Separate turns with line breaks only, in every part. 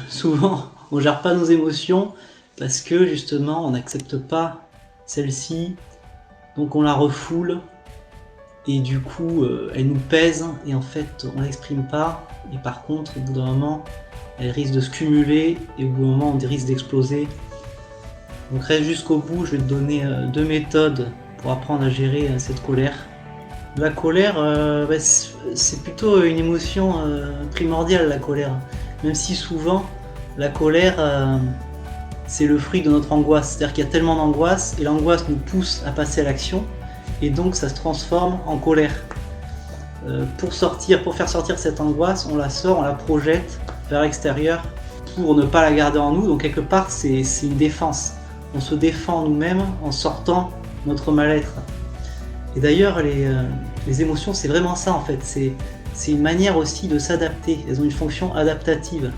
Souvent, on gère pas nos émotions parce que justement, on n'accepte pas celle-ci, donc on la refoule et du coup, elle nous pèse et en fait, on l'exprime pas et par contre, au bout d'un moment, elle risque de se cumuler et au bout d'un moment, on risque d'exploser. Donc reste jusqu'au bout, je vais te donner 2 méthodes pour apprendre à gérer cette colère. La colère, c'est plutôt une émotion primordiale, la colère. Même si souvent, la colère, c'est le fruit de notre angoisse. C'est-à-dire qu'il y a tellement d'angoisse, et l'angoisse nous pousse à passer à l'action, et donc ça se transforme en colère. Pour faire sortir cette angoisse, on la sort, on la projette vers l'extérieur pour ne pas la garder en nous. Donc quelque part, c'est une défense. On se défend nous-mêmes en sortant notre mal-être. Et d'ailleurs, les émotions, c'est vraiment ça en fait. C'est une manière aussi de s'adapter. Elles ont une fonction adaptative.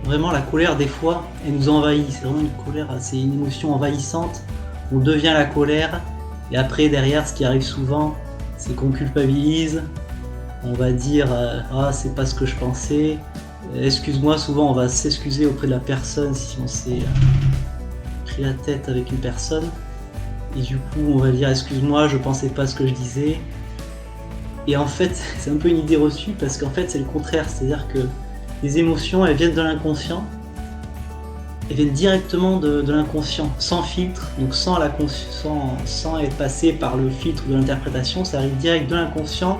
Vraiment, la colère, des fois, elle nous envahit. C'est vraiment une colère, c'est une émotion envahissante. On devient la colère. Et après, derrière, ce qui arrive souvent, c'est qu'on culpabilise. On va dire ah, c'est pas ce que je pensais. Excuse-moi, souvent on va s'excuser auprès de la personne si on s'est pris la tête avec une personne. Et du coup, on va dire excuse-moi, je pensais pas ce que je disais. Et en fait, c'est un peu une idée reçue parce qu'en fait, c'est le contraire. C'est-à-dire que les émotions, elles viennent de l'inconscient. Elles viennent directement de l'inconscient, sans filtre, donc sans être passé par le filtre de l'interprétation. Ça arrive direct de l'inconscient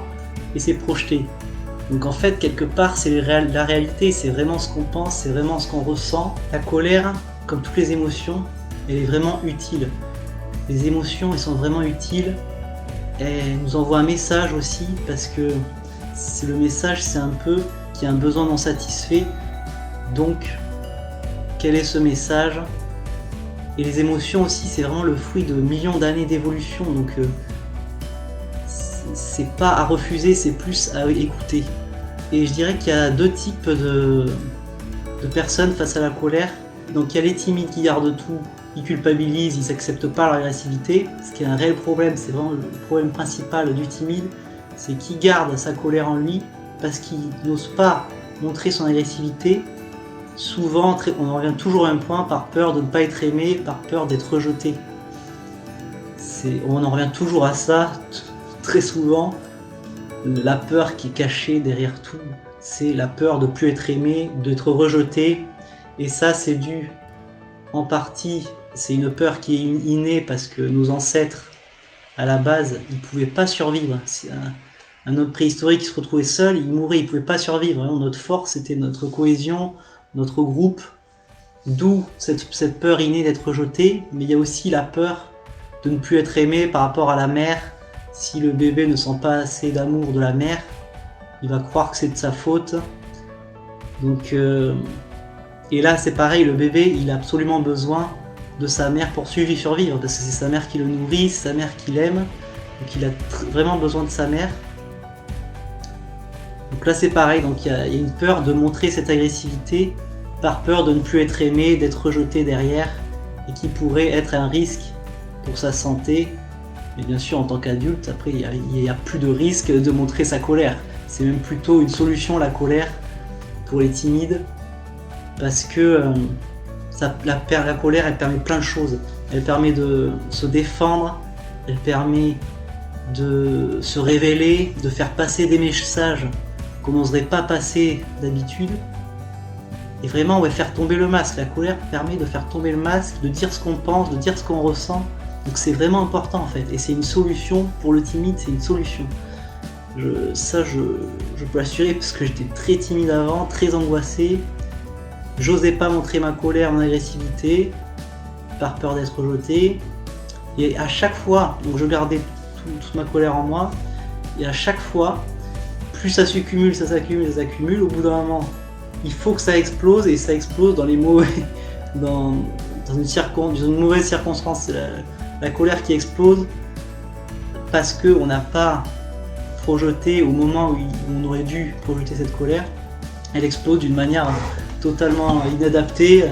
et c'est projeté. Donc en fait, quelque part, c'est la réalité, c'est vraiment ce qu'on pense, c'est vraiment ce qu'on ressent. La colère, comme toutes les émotions, elle est vraiment utile. Les émotions, elles sont vraiment utiles. Elles nous envoient un message aussi, parce que le message, c'est un peu qu'il y a un besoin non satisfait. Donc, quel est ce message? Et les émotions aussi, c'est vraiment le fruit de millions d'années d'évolution. Donc, c'est pas à refuser, c'est plus à écouter. Et je dirais qu'il y a 2 types de personnes face à la colère. Donc il y a les timides qui gardent tout, ils culpabilisent, ils n'acceptent pas leur agressivité, ce qui est un réel problème, c'est vraiment le problème principal du timide, c'est qu'il garde sa colère en lui parce qu'il n'ose pas montrer son agressivité. Souvent, on en revient toujours à un point par peur de ne pas être aimé, par peur d'être rejeté. On en revient toujours à ça. Très souvent, la peur qui est cachée derrière tout, c'est la peur de ne plus être aimé, d'être rejeté. Et ça, c'est dû, en partie, c'est une peur qui est innée parce que nos ancêtres, à la base, ils ne pouvaient pas survivre. Si un homme préhistorique qui se retrouvait seul, il mourait, il ne pouvait pas survivre. Vraiment, notre force, c'était notre cohésion, notre groupe. D'où cette peur innée d'être rejeté. Mais il y a aussi la peur de ne plus être aimé par rapport à la mère. Si le bébé ne sent pas assez d'amour de la mère, il va croire que c'est de sa faute. Donc, et là c'est pareil, le bébé il a absolument besoin de sa mère pour survivre, parce que c'est sa mère qui le nourrit, c'est sa mère qui l'aime, donc il a vraiment besoin de sa mère. Donc là c'est pareil, donc il y a une peur de montrer cette agressivité, par peur de ne plus être aimé, d'être rejeté derrière, et qui pourrait être un risque pour sa santé. Mais bien sûr, en tant qu'adulte, après, il n'y a plus de risque de montrer sa colère. C'est même plutôt une solution, la colère, pour les timides, parce que la colère, elle permet plein de choses. Elle permet de se défendre, elle permet de se révéler, de faire passer des messages qu'on n'oserait pas passer d'habitude. Et vraiment, ouais, faire tomber le masque. La colère permet de faire tomber le masque, de dire ce qu'on pense, de dire ce qu'on ressent. Donc c'est vraiment important en fait, et c'est une solution pour le timide, c'est une solution. Je peux l'assurer parce que j'étais très timide avant, très angoissé. J'osais pas montrer ma colère, mon agressivité, par peur d'être rejeté. Et à chaque fois, donc je gardais toute ma colère en moi, et à chaque fois, plus ça s'accumule, ça s'accumule, au bout d'un moment, il faut que ça explose, et ça explose dans les mauvais, dans une mauvaise circonstance. La colère qui explose parce qu'on n'a pas projeté au moment où on aurait dû projeter cette colère, elle explose d'une manière totalement inadaptée.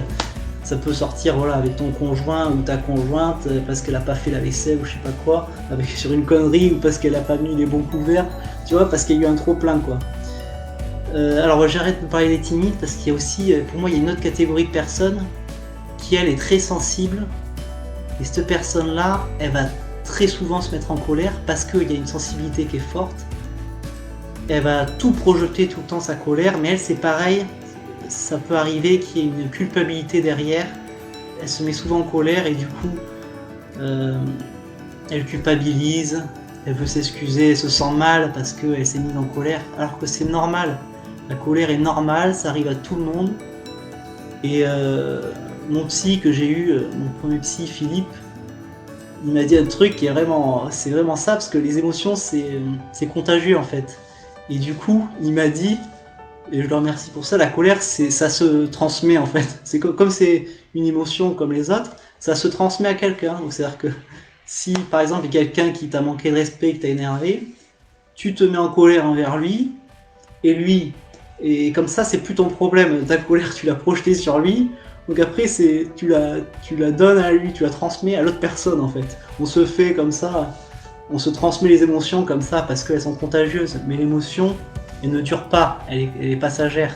Ça peut sortir voilà, avec ton conjoint ou ta conjointe parce qu'elle n'a pas fait la vaisselle ou je sais pas quoi, sur une connerie, ou parce qu'elle n'a pas mis les bons couverts, tu vois, parce qu'il y a eu un trop plein quoi. Alors j'arrête de parler des timides parce qu'il y a aussi, pour moi, il y a une autre catégorie de personnes qui, elle, est très sensible. Et cette personne-là, elle va très souvent se mettre en colère parce qu'il y a une sensibilité qui est forte. Elle va tout projeter tout le temps, sa colère, mais elle, c'est pareil. Ça peut arriver qu'il y ait une culpabilité derrière. Elle se met souvent en colère et du coup, elle culpabilise, elle veut s'excuser, elle se sent mal parce qu'elle s'est mise en colère, alors que c'est normal. La colère est normale, ça arrive à tout le monde. Et mon psy que j'ai eu, mon premier psy, Philippe, il m'a dit un truc qui est vraiment, c'est vraiment ça, parce que les émotions, c'est contagieux en fait. Et du coup, il m'a dit, et je le remercie pour ça, la colère, ça se transmet en fait. C'est comme c'est une émotion comme les autres, ça se transmet à quelqu'un. Donc c'est-à-dire que si par exemple il y a quelqu'un qui t'a manqué de respect, qui t'a énervé, tu te mets en colère envers lui, et comme ça c'est plus ton problème. Ta colère, tu l'as projetée sur lui, donc après tu la donnes à lui, tu la transmets à l'autre personne en fait. On se fait comme ça, on se transmet les émotions comme ça parce qu'elles sont contagieuses, mais l'émotion, elle ne dure pas, elle est passagère.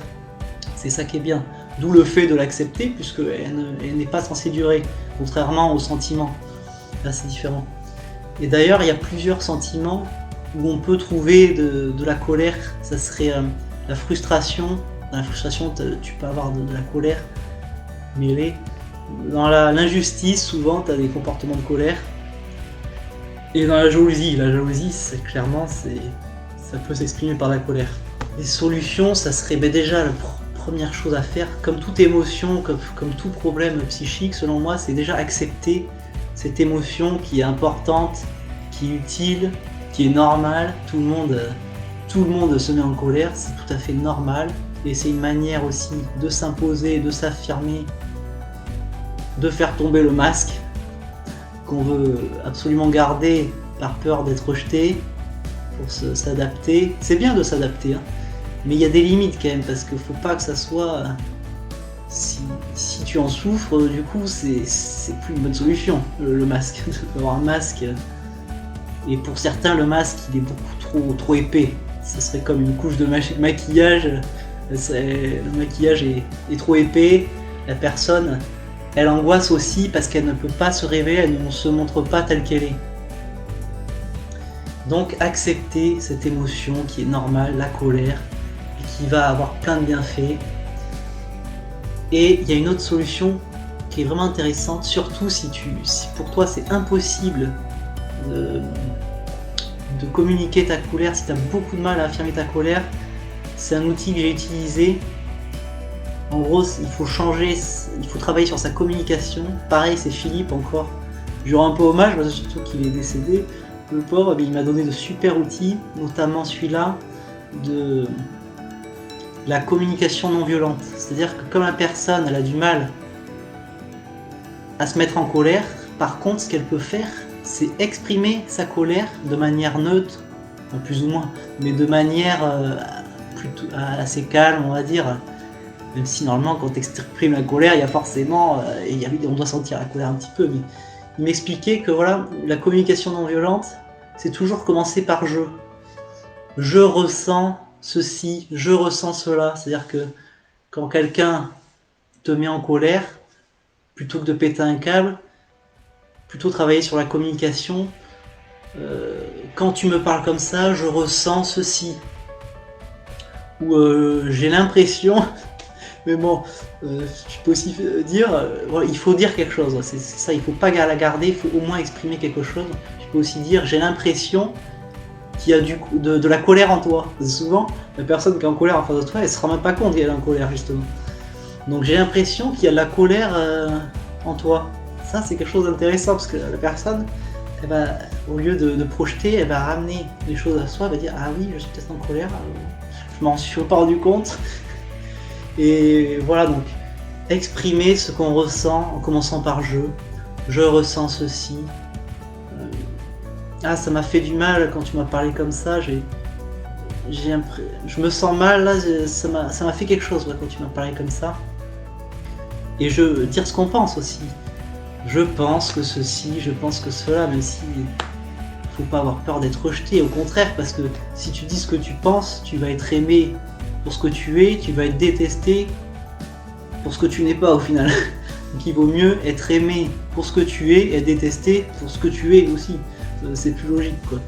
C'est ça qui est bien. D'où le fait de l'accepter, puisqu'elle n'est pas censée durer, contrairement aux sentiments. Là, c'est différent. Et d'ailleurs, il y a plusieurs sentiments où on peut trouver de la colère. Ça serait la frustration. Dans la frustration, tu peux avoir de la colère mêlée. Dans l'injustice, souvent, tu as des comportements de colère. Et dans la jalousie, c'est clairement, ça peut s'exprimer par la colère. Les solutions, ça serait déjà la première chose à faire, comme toute émotion, comme tout problème psychique, selon moi, c'est déjà accepter cette émotion qui est importante, qui est utile, qui est normale. Tout le monde se met en colère, c'est tout à fait normal. Et c'est une manière aussi de s'imposer, de s'affirmer, de faire tomber le masque qu'on veut absolument garder par peur d'être rejeté, pour s'adapter. C'est bien de s'adapter, hein, mais il y a des limites quand même, parce qu'il faut pas que ça soit... Si tu en souffres, du coup, c'est plus une bonne solution, le masque. Avoir un masque, et pour certains, le masque, il est beaucoup trop épais. Ce serait comme une couche de maquillage. Le maquillage est trop épais, la personne... Elle angoisse aussi parce qu'elle ne peut pas se révéler, elle ne se montre pas telle qu'elle est. Donc accepter cette émotion qui est normale, la colère, et qui va avoir plein de bienfaits. Et il y a une autre solution qui est vraiment intéressante, surtout si pour toi c'est impossible de communiquer ta colère, si tu as beaucoup de mal à affirmer ta colère, c'est un outil que j'ai utilisé. En gros, il faut travailler sur sa communication. Pareil, c'est Philippe encore. Je lui rends un peu hommage, parce que surtout qu'il est décédé. Le pauvre, il m'a donné de super outils, notamment celui-là de la communication non violente. C'est-à-dire que comme la personne, elle a du mal à se mettre en colère, par contre, ce qu'elle peut faire, c'est exprimer sa colère de manière neutre, plus ou moins, mais de manière plutôt assez calme, on va dire. Même si normalement quand tu exprimes la colère, il y a forcément, on doit sentir la colère un petit peu, mais il m'expliquait que voilà, la communication non violente, c'est toujours commencer par je. Je ressens ceci, je ressens cela. C'est-à-dire que quand quelqu'un te met en colère, plutôt que de péter un câble, plutôt travailler sur la communication. Quand tu me parles comme ça, je ressens ceci. Ou j'ai l'impression... Mais bon, tu peux aussi dire, il faut dire quelque chose, c'est ça, il ne faut pas la garder, il faut au moins exprimer quelque chose. Tu peux aussi dire, j'ai l'impression qu'il y a de la colère en toi. Souvent, la personne qui est en colère en face de toi, elle ne se rend même pas compte qu'elle est en colère, justement. Donc j'ai l'impression qu'il y a de la colère en toi. Ça, c'est quelque chose d'intéressant, parce que la personne, elle va, au lieu de projeter, elle va ramener les choses à soi, elle va dire, ah oui, je suis peut-être en colère, je m'en suis pas rendu compte. Et voilà, donc exprimer ce qu'on ressent en commençant par je ressens ceci. Ça m'a fait du mal quand tu m'as parlé comme ça, je me sens mal là, ça m'a fait quelque chose quand tu m'as parlé comme ça. Et dire ce qu'on pense aussi. Je pense que ceci, je pense que cela, même si faut pas avoir peur d'être rejeté, au contraire, parce que si tu dis ce que tu penses, tu vas être aimé pour ce que tu es, tu vas être détesté pour ce que tu n'es pas au final. Donc il vaut mieux être aimé pour ce que tu es et être détesté pour ce que tu es aussi. C'est plus logique quoi.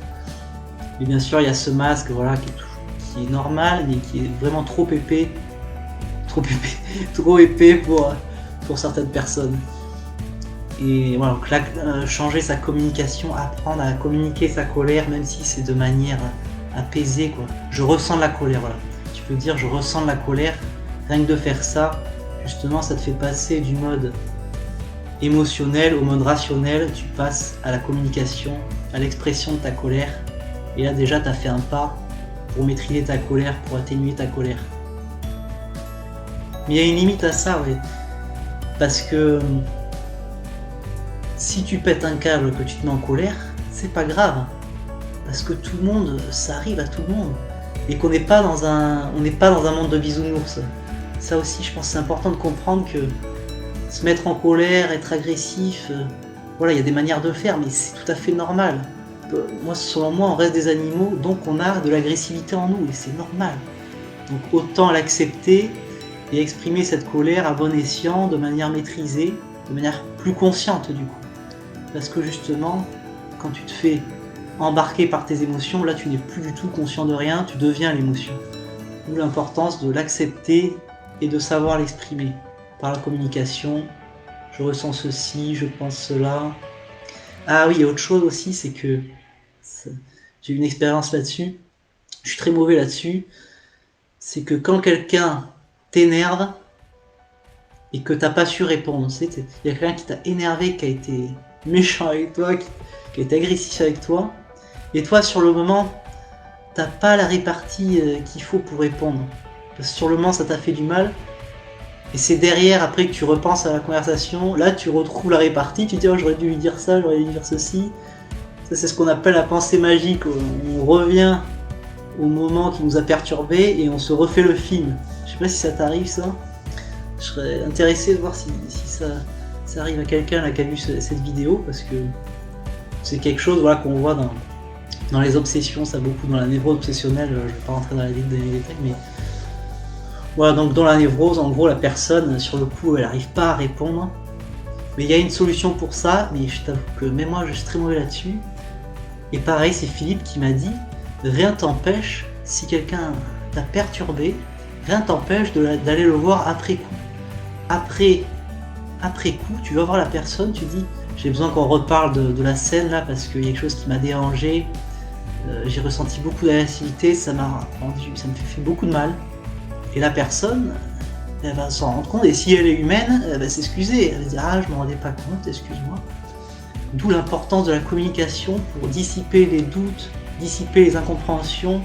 Et bien sûr il y a ce masque voilà, qui est normal mais qui est vraiment trop épais. Trop épais pour certaines personnes. Et voilà, donc là, changer sa communication, apprendre à communiquer sa colère, même si c'est de manière apaisée quoi. Je ressens de la colère, voilà. Tu peux dire je ressens de la colère, rien que de faire ça, justement ça te fait passer du mode émotionnel au mode rationnel, tu passes à la communication, à l'expression de ta colère, et là déjà tu as fait un pas pour maîtriser ta colère, pour atténuer ta colère. Mais il y a une limite à ça, ouais. Parce que si tu pètes un câble, que tu te mets en colère, c'est pas grave. Parce que tout le monde, ça arrive à tout le monde. Et qu'on n'est pas dans un monde de bisounours. Ça aussi, je pense que c'est important de comprendre que se mettre en colère, être agressif, voilà, il y a des manières de faire, mais c'est tout à fait normal. Moi, selon moi, on reste des animaux, donc on a de l'agressivité en nous, et c'est normal. Donc autant l'accepter et exprimer cette colère à bon escient, de manière maîtrisée, de manière plus consciente du coup. Parce que justement, quand tu te fais embarquer par tes émotions, là tu n'es plus du tout conscient de rien, tu deviens l'émotion. D'où l'importance de l'accepter et de savoir l'exprimer. Par la communication, je ressens ceci, je pense cela. Ah oui, il y a autre chose aussi, c'est que j'ai eu une expérience là-dessus, je suis très mauvais là-dessus, c'est que quand quelqu'un t'énerve et que t'as pas su répondre, tu sais, il y a quelqu'un qui t'a énervé, qui a été méchant avec toi, qui a été agressif avec toi, et toi sur le moment, t'as pas la répartie qu'il faut pour répondre. Parce que sur le moment ça t'a fait du mal, et c'est derrière, après que tu repenses à la conversation, là tu retrouves la répartie, tu te dis oh, j'aurais dû lui dire ça, j'aurais dû lui dire ceci. Ça c'est ce qu'on appelle la pensée magique, on revient au moment qui nous a perturbés et on se refait le film. Je sais pas si ça t'arrive ça. Je serais intéressé de voir si ça arrive à quelqu'un là qui a vu cette vidéo, parce que c'est quelque chose voilà, qu'on voit dans les obsessions, ça beaucoup dans la névrose obsessionnelle, je vais pas rentrer dans les détails, mais voilà, donc dans la névrose, en gros la personne sur le coup elle arrive pas à répondre, mais il y a une solution pour ça, mais je t'avoue que même moi je suis très mauvais là-dessus, et pareil c'est Philippe qui m'a dit, rien t'empêche, si quelqu'un t'a perturbé, rien t'empêche d'aller le voir après coup. Après coup, tu vas voir la personne, tu dis j'ai besoin qu'on reparle de la scène là parce qu'il y a quelque chose qui m'a dérangé, j'ai ressenti beaucoup d'agressivité, ça me fait beaucoup de mal. Et la personne, elle va s'en rendre compte, et si elle est humaine, elle va s'excuser, elle va dire ah je m'en rendais pas compte, excuse-moi. D'où l'importance de la communication pour dissiper les doutes, dissiper les incompréhensions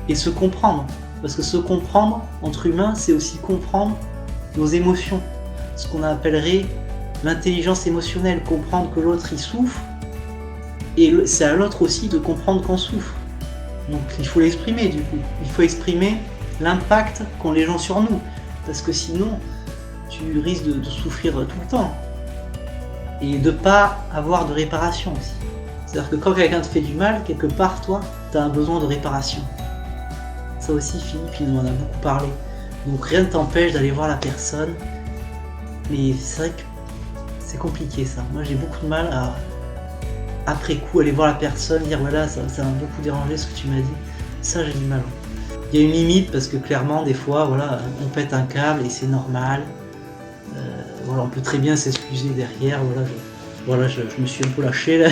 et se comprendre. Parce que se comprendre entre humains, c'est aussi comprendre nos émotions, ce qu'on appellerait l'intelligence émotionnelle, comprendre que l'autre il souffre, et c'est à l'autre aussi de comprendre qu'on souffre. Donc il faut l'exprimer du coup, il faut exprimer l'impact qu'ont les gens sur nous, parce que sinon tu risques de souffrir tout le temps, et de pas avoir de réparation aussi. C'est-à-dire que quand quelqu'un te fait du mal, quelque part toi, tu as un besoin de réparation. Ça aussi Philippe il m'en a beaucoup parlé. Donc rien ne t'empêche d'aller voir la personne, mais c'est vrai que c'est compliqué ça. Moi j'ai beaucoup de mal à, après coup, aller voir la personne, dire voilà ça m'a beaucoup dérangé ce que tu m'as dit. Ça j'ai du mal. Il y a une limite parce que clairement des fois voilà, on pète un câble et c'est normal. Voilà, on peut très bien s'excuser derrière, voilà, je me suis un peu lâché là,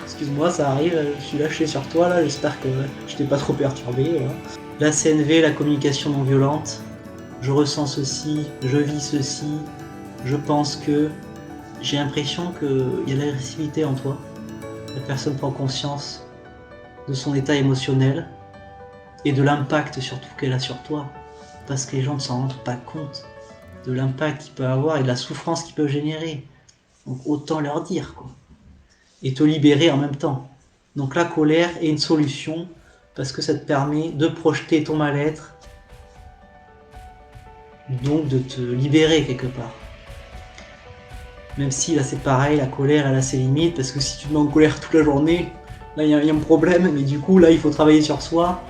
excuse-moi ça arrive, je suis lâché sur toi là, j'espère que je t'ai pas trop perturbé. Voilà. La CNV, la communication non violente, je ressens ceci, je vis ceci, je pense que, j'ai l'impression qu'il y a de l'agressivité en toi, la personne prend conscience de son état émotionnel et de l'impact surtout qu'elle a sur toi, parce que les gens ne s'en rendent pas compte de l'impact qu'il peut avoir et de la souffrance qu'il peut générer. Donc autant leur dire quoi. Et te libérer en même temps. Donc la colère est une solution parce que ça te permet de projeter ton mal-être, donc de te libérer quelque part. Même si là c'est pareil, la colère elle a ses limites, parce que si tu te mets en colère toute la journée, là il y a un problème, mais du coup là il faut travailler sur soi,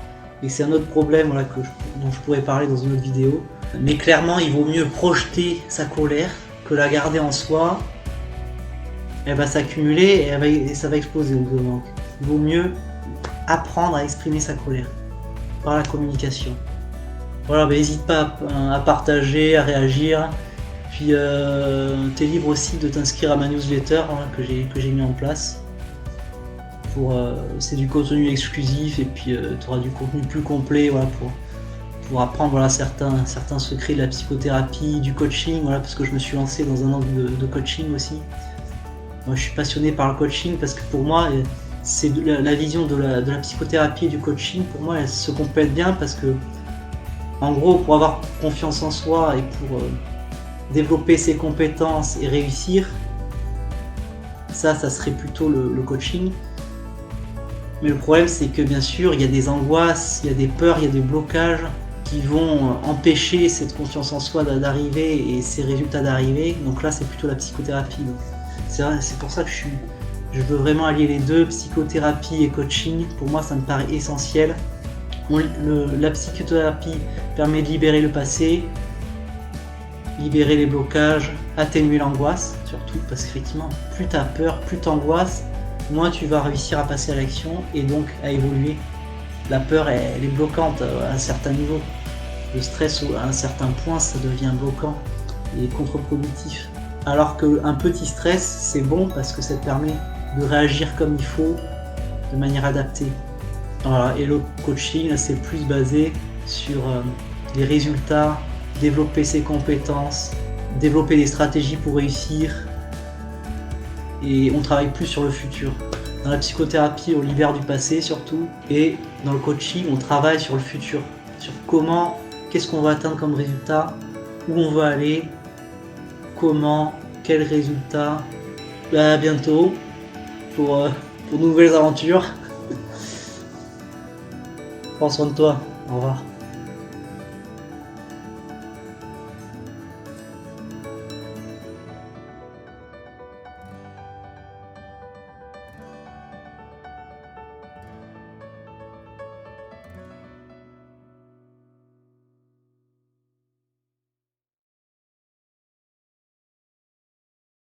et c'est un autre problème voilà, dont dont je pourrais parler dans une autre vidéo. Mais clairement, il vaut mieux projeter sa colère que la garder en soi. Elle va s'accumuler et ça va exploser au bout d'un moment. Il vaut mieux apprendre à exprimer sa colère par la communication. Voilà, n'hésite pas à partager, à réagir. Puis t'es libre aussi de t'inscrire à ma newsletter que j'ai mis en place. C'est du contenu exclusif et puis tu auras du contenu plus complet pour apprendre certains secrets de la psychothérapie, du coaching, parce que je me suis lancé dans un angle de coaching aussi. Moi je suis passionné par le coaching parce que pour moi c'est la vision de la psychothérapie et du coaching, pour moi elles se complètent bien parce que en gros pour avoir confiance en soi et pour développer ses compétences et réussir, ça serait plutôt le coaching. Mais le problème c'est que bien sûr il y a des angoisses, il y a des peurs, il y a des blocages qui vont empêcher cette confiance en soi d'arriver et ces résultats d'arriver. Donc là c'est plutôt la psychothérapie. C'est pour ça que je veux vraiment allier les deux, psychothérapie et coaching. Pour moi ça me paraît essentiel. La psychothérapie permet de libérer le passé, libérer les blocages, atténuer l'angoisse surtout, parce qu'effectivement plus tu as peur, plus tu angoisses, moins tu vas réussir à passer à l'action et donc à évoluer. La peur elle est bloquante à un certain niveau. Le stress à un certain point ça devient bloquant et contre-productif. Alors qu'un petit stress c'est bon parce que ça te permet de réagir comme il faut, de manière adaptée. Voilà. Et le coaching là, c'est plus basé sur les résultats, développer ses compétences, développer des stratégies pour réussir. Et on travaille plus sur le futur. Dans la psychothérapie, on libère du passé surtout, et dans le coaching, on travaille sur le futur, sur qu'est-ce qu'on va atteindre comme résultat, où on va aller, comment, quels résultats. À bientôt pour de nouvelles aventures. Prends soin de toi, au revoir.